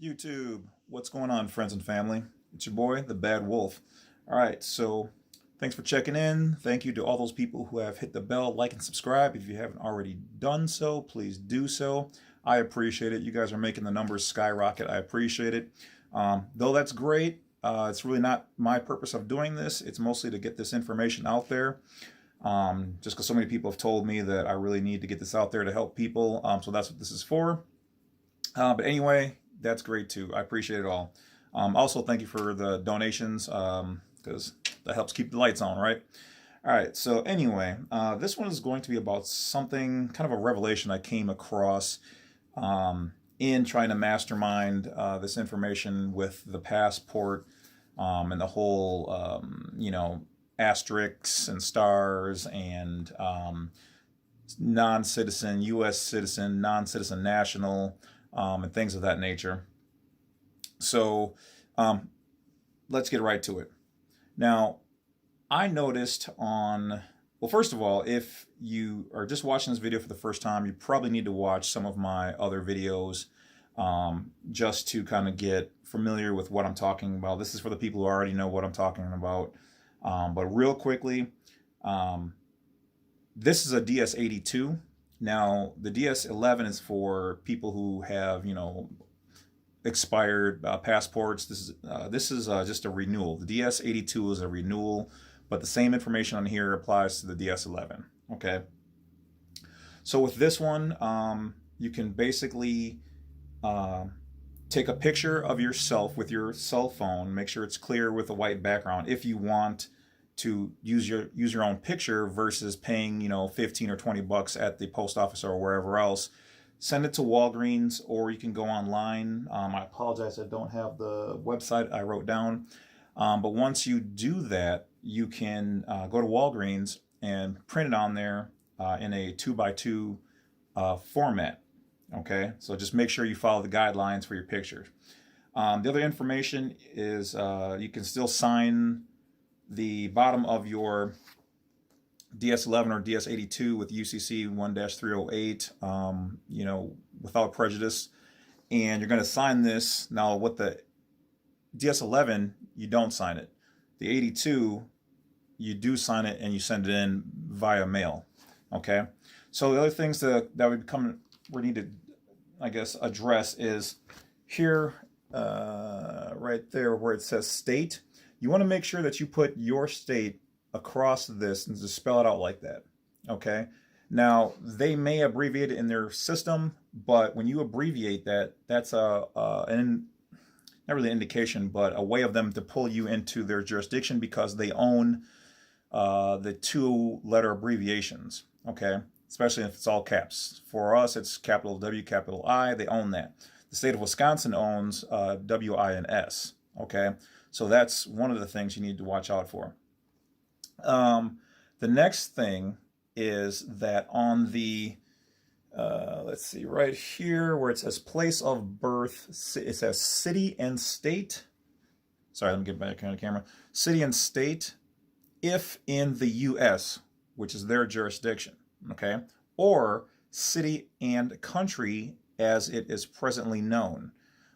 YouTube, what's going on, friends and family? It's your boy, the Bad Wolf. All right, so thanks for checking in. Thank you to all those people who have hit the bell, like, and subscribe. If you haven't already done so, please do so. I appreciate it. You guys are making the numbers skyrocket. I appreciate it. Though that's great, it's really not my purpose of doing this. It's mostly to get this information out there. Just because so many people have told me that I really need to get this out there to help people. So that's what this is for. But anyway, that's great too. I appreciate it all. Also, thank you for the donations because that helps keep the lights on, right? All right. So anyway, this one is going to be about something kind of a revelation I came across in trying to mastermind this information with the passport and the whole, asterisks and stars and non-citizen, U.S. citizen, non-citizen national, and things of that nature. So let's get right to it. Now, I noticed well, first of all, if you are just watching this video for the first time, you probably need to watch some of my other videos just to kind of get familiar with what I'm talking about. This is for the people who already know what I'm talking about. But real quickly, this is a DS82. Now, the DS11 is for people who have, expired passports. This is just a renewal. The DS82 is a renewal, but the same information on here applies to the DS11. Okay. So with this one, you can basically take a picture of yourself with your cell phone. Make sure it's clear with a white background if you want to use your own picture versus paying 15 or 20 bucks at the post office or wherever else. Send it to Walgreens, or you can go online. I apologize, I don't have the website I wrote down. But once you do that, you can go to Walgreens and print it on there in a 2x2 format. Okay, so just make sure you follow the guidelines for your pictures. The other information is you can still sign the bottom of your DS11 or DS82 with UCC 1-308, without prejudice. And you're going to sign this. Now, with the DS11, you don't sign it. The 82, you do sign it and you send it in via mail. Okay? So the other things that we need to, I guess, address is here, right there where it says state. You want to make sure that you put your state across this and just spell it out like that. Okay. Now, they may abbreviate it in their system, but when you abbreviate that, that's not really an indication, but a way of them to pull you into their jurisdiction because they own the two-letter abbreviations. Okay. Especially if it's all caps. For us, it's capital W, capital I. They own that. The state of Wisconsin owns WINS. Okay. So that's one of the things you need to watch out for. The next thing is that on the, let's see, right here where it says place of birth, it says city and state. Sorry, let me get back on the camera. City and state, if in the U.S., which is their jurisdiction, okay? Or city and country as it is presently known.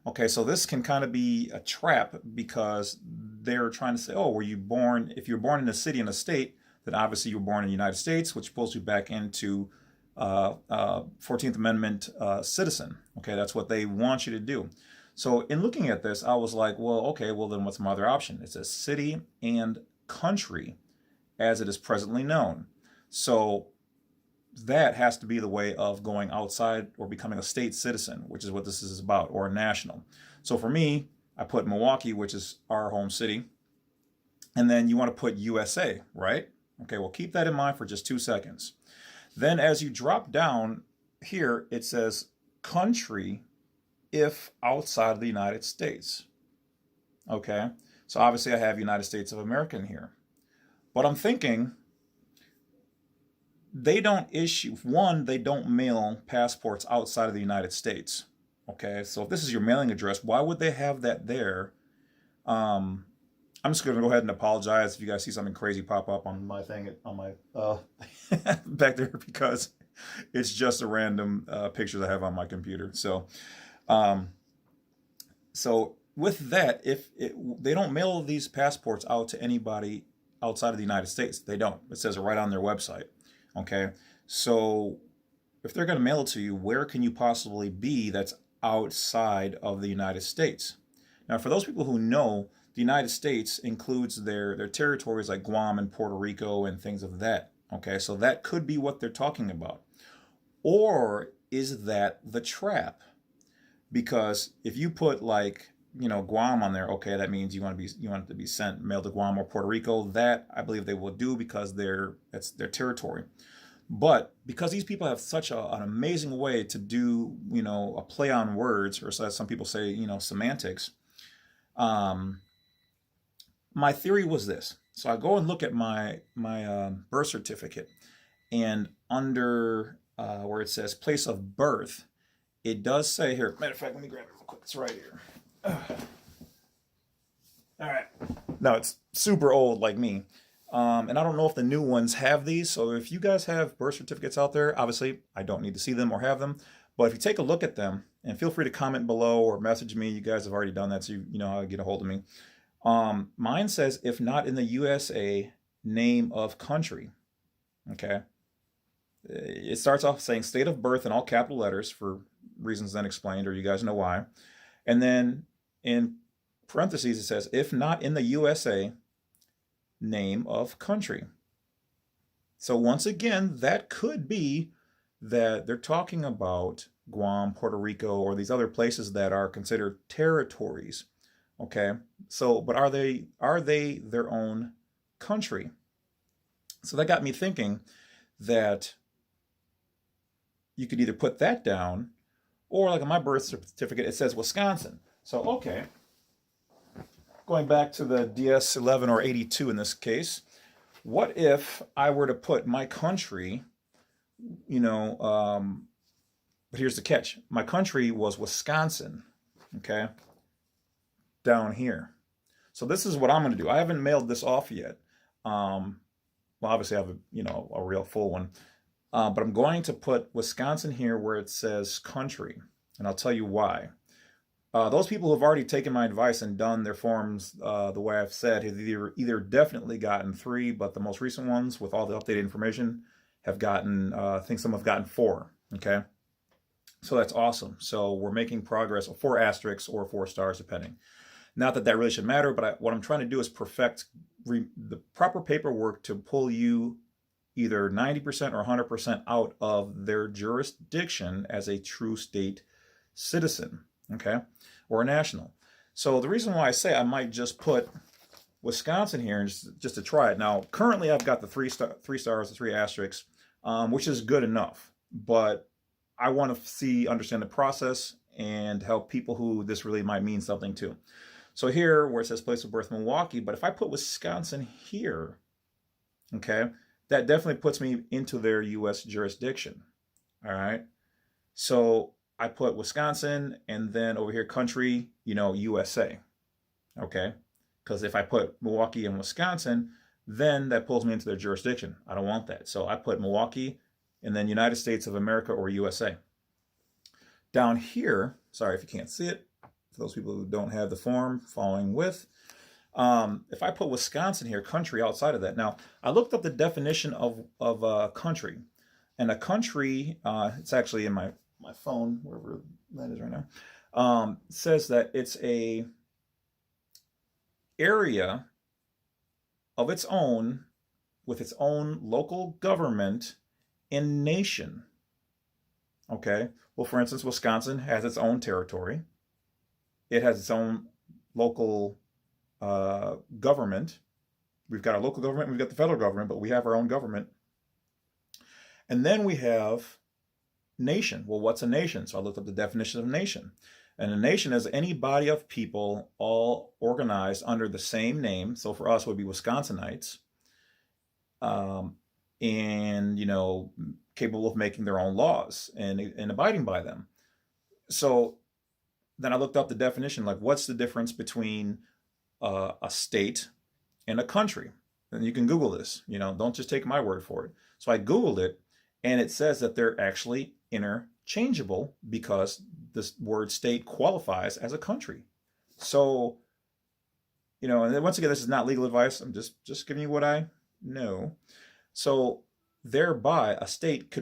Okay, so this can kind of be a trap because they're trying to say, oh, were you born, if you're born in a city and a state, then obviously you were born in the United States, which pulls you back into 14th Amendment citizen. Okay, that's what they want you to do. So in looking at this, I was like, well, okay, well then what's my other option? It says city and country as it is presently known. So that has to be the way of going outside or becoming a state citizen, which is what this is about, or a national. So for me, I put Milwaukee, which is our home city, and then you want to put USA, right? Okay, well, keep that in mind for just 2 seconds. Then as you drop down here, it says country if outside of the United States. Okay, so obviously I have United States of America in here. But I'm thinking, they don't mail passports outside of the United States. Okay, so if this is your mailing address, why would they have that there? I'm just going to go ahead and apologize if you guys see something crazy pop up on my thing, on my back there, because it's just a random picture I have on my computer. So So with that, they don't mail these passports out to anybody outside of the United States. They don't. It says it right on their website. Okay. So if they're going to mail it to you, where can you possibly be that's outside of the United States? Now, for those people who know, the United States includes their territories like Guam and Puerto Rico and things of that. Okay, so that could be what they're talking about. Or is that the trap? Because if you put like, Guam on there, okay, that means you want it to be mailed to Guam or Puerto Rico. That I believe they will do because that's their territory. But because these people have such an amazing way to do, a play on words, or as some people say, semantics. My theory was this. So I go and look at my birth certificate, and under where it says place of birth, it does say here. Matter of fact, let me grab it real quick. It's right here. All right. Now it's super old like me. And I don't know if the new ones have these. So if you guys have birth certificates out there, obviously I don't need to see them or have them. But if you take a look at them, and feel free to comment below or message me. You guys have already done that, so you know how to get a hold of me. Mine says, if not in the USA, name of country. Okay. It starts off saying state of birth in all capital letters for reasons then explained, or you guys know why. And then in parentheses, it says, if not in the USA, name of country. So once again, that could be that they're talking about Guam, Puerto Rico, or these other places that are considered territories. Okay, so but are they their own country? So that got me thinking that you could either put that down, or like on my birth certificate, it says Wisconsin. So okay, going back to the DS11 or 82 in this case, what if I were to put my country, but here's the catch. My country was Wisconsin, okay, down here. So this is what I'm going to do. I haven't mailed this off yet. Well, obviously I have a real full one. But I'm going to put Wisconsin here where it says country, and I'll tell you why. Those people who have already taken my advice and done their forms the way I've said have either definitely gotten 3, but the most recent ones with all the updated information have gotten, I think some have gotten 4, okay? So that's awesome. So we're making progress, 4 asterisks or 4 stars depending. Not that really should matter, but what I'm trying to do is perfect the proper paperwork to pull you either 90% or 100% out of their jurisdiction as a true state citizen, okay, or a national. So the reason why I say I might just put Wisconsin here just to try it. Now, currently I've got the 3 stars, the 3 asterisks, which is good enough, but I want to understand the process and help people who this really might mean something to. So here, where it says place of birth Milwaukee, but if I put Wisconsin here, okay, that definitely puts me into their U.S. jurisdiction, all right? So I put Wisconsin, and then over here, country, USA, okay? Because if I put Milwaukee and Wisconsin, then that pulls me into their jurisdiction. I don't want that. So I put Milwaukee, and then United States of America or USA. Down here, sorry if you can't see it, for those people who don't have the form following with, if I put Wisconsin here, country outside of that. Now, I looked up the definition of country, and a country, it's actually in my phone, wherever that is right now, says that it's a area of its own with its own local government and nation. Okay, well, for instance, Wisconsin has its own territory. It has its own local government. We've got our local government, we've got the federal government, but we have our own government. And then we have nation. Well, what's a nation? So I looked up the definition of nation. And a nation is any body of people all organized under the same name. So for us, it would be Wisconsinites. And, capable of making their own laws and abiding by them. So then I looked up the definition, like what's the difference between a state and a country? And you can Google this, don't just take my word for it. So I Googled it, and it says that they're actually interchangeable because this word state qualifies as a country. So, and then once again, this is not legal advice. I'm just giving you what I know. So thereby, a state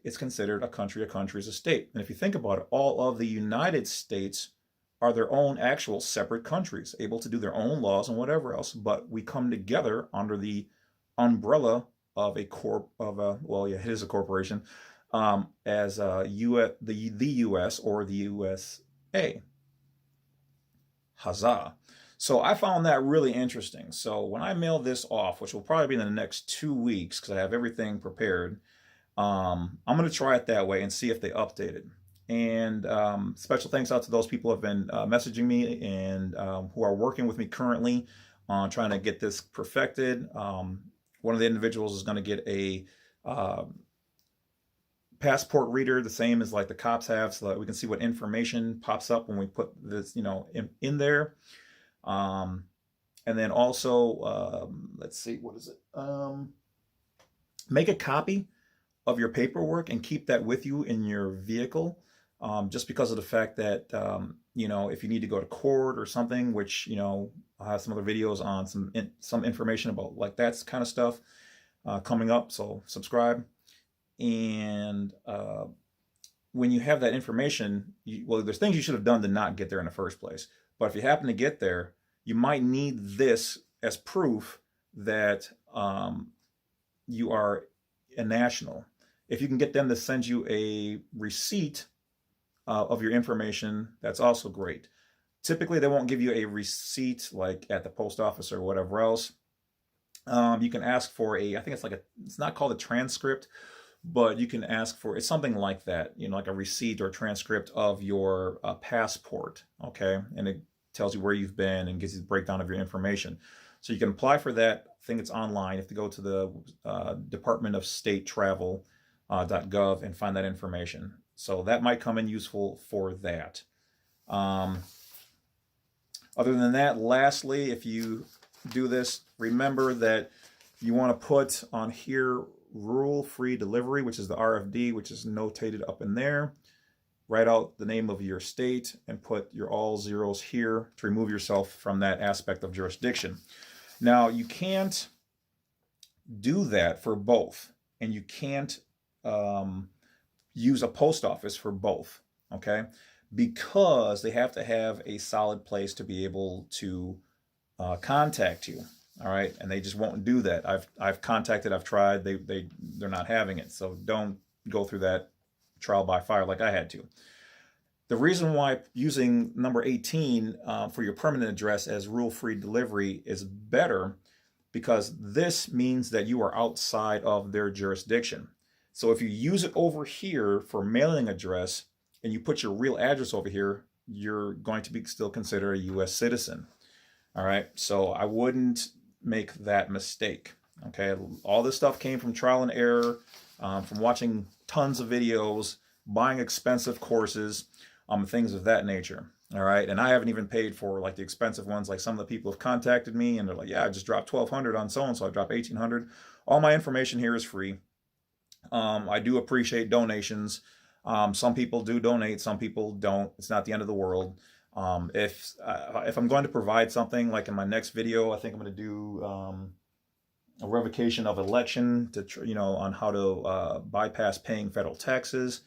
it's considered a country. A country is a state. And if you think about it, all of the United States are their own actual separate countries, able to do their own laws and whatever else. But we come together under the umbrella of well, yeah, it is a corporation, as the U.S. or the USA. Huzzah. So I found that really interesting. So when I mail this off, which will probably be in the next 2 weeks because I have everything prepared, I'm going to try it that way and see if they update it. And special thanks out to those people who have been messaging me and who are working with me currently on trying to get this perfected. One of the individuals is going to get a passport reader, the same as like the cops have, so that we can see what information pops up when we put this, in there. And then also, let's see, what is it? Make a copy of your paperwork and keep that with you in your vehicle, just because of the fact that, if you need to go to court or something, which, I'll have some other videos on some information about like that kind of stuff coming up. So subscribe. And when you have that information, there's things you should have done to not get there in the first place. But if you happen to get there, you might need this as proof that you are a national. If you can get them to send you a receipt of your information, that's also great. Typically, they won't give you a receipt like at the post office or whatever else. You can ask for I think it's not called a transcript, but you can ask for, it's something like that, like a receipt or transcript of your passport, okay? And it tells you where you've been and gives you the breakdown of your information. So you can apply for that. I think it's online. You have to go to the Department of State Travel.gov and find that information. So that might come in useful for that. Other than that, lastly, if you do this, remember that you want to put on here rural-free delivery, which is the RFD, which is notated up in there. Write out the name of your state and put your all zeros here to remove yourself from that aspect of jurisdiction. Now, you can't do that for both, and you can't use a post office for both, okay? Because they have to have a solid place to be able to contact you. All right, and they just won't do that. I've contacted, I've tried, they're not having it. So don't go through that trial by fire like I had to. The reason why using number 18 for your permanent address as rule-free delivery is better, because this means that you are outside of their jurisdiction. So if you use it over here for mailing address and you put your real address over here, you're going to be still considered a U.S. citizen. All right, so I wouldn't make that mistake. Okay, all this stuff came from trial and error, from watching tons of videos, buying expensive courses, things of that nature. All right, and I haven't even paid for like the expensive ones. Like some of the people have contacted me and they're like, yeah, I just dropped $1,200 on so and so, I dropped $1,800. All my information here is free. I do appreciate donations. Some people do donate, some people don't. It's not the end of the world. If I'm going to provide something, like in my next video, I think I'm going to do a revocation of election to on how to bypass paying federal taxes.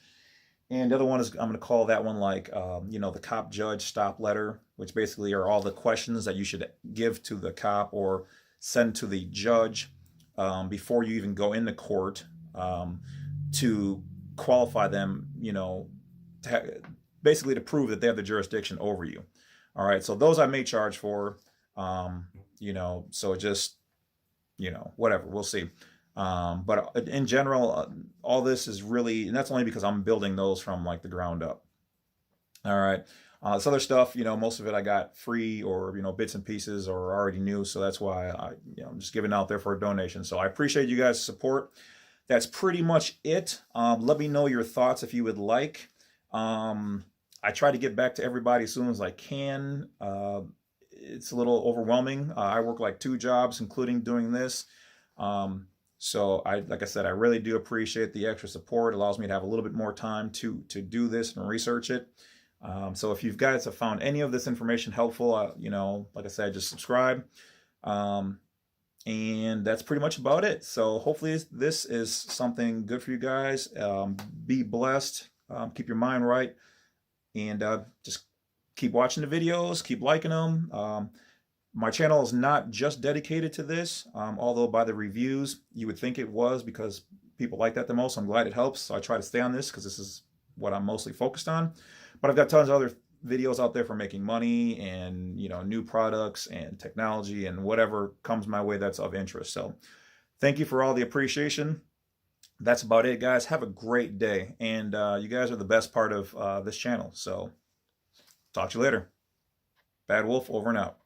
And the other one is, I'm going to call that one like the cop judge stop letter, which basically are all the questions that you should give to the cop or send to the judge before you even go into court, to qualify them, basically to prove that they have the jurisdiction over you. All right, so those I may charge for, so just, whatever, we'll see. But in general, all this is really, and that's only because I'm building those from like the ground up. All right, this other stuff, most of it I got free or, bits and pieces or already new. So that's why I'm just giving out there for a donation. So I appreciate you guys' support. That's pretty much it. Let me know your thoughts if you would like. I try to get back to everybody as soon as I can. It's a little overwhelming. I work like 2 jobs, including doing this. So like I said, I really do appreciate the extra support. It allows me to have a little bit more time to do this and research it. So if you guys have found any of this information helpful, like I said, just subscribe. And that's pretty much about it. So hopefully this is something good for you guys. Be blessed. Keep your mind right. And just keep watching the videos. Keep liking them. My channel is not just dedicated to this, although by the reviews, you would think it was because people like that the most. I'm glad it helps. So I try to stay on this because this is what I'm mostly focused on. But I've got tons of other videos out there for making money and, new products and technology and whatever comes my way that's of interest. So thank you for all the appreciation. That's about it, guys. Have a great day. And you guys are the best part of this channel. So talk to you later. Bad Wolf over and out.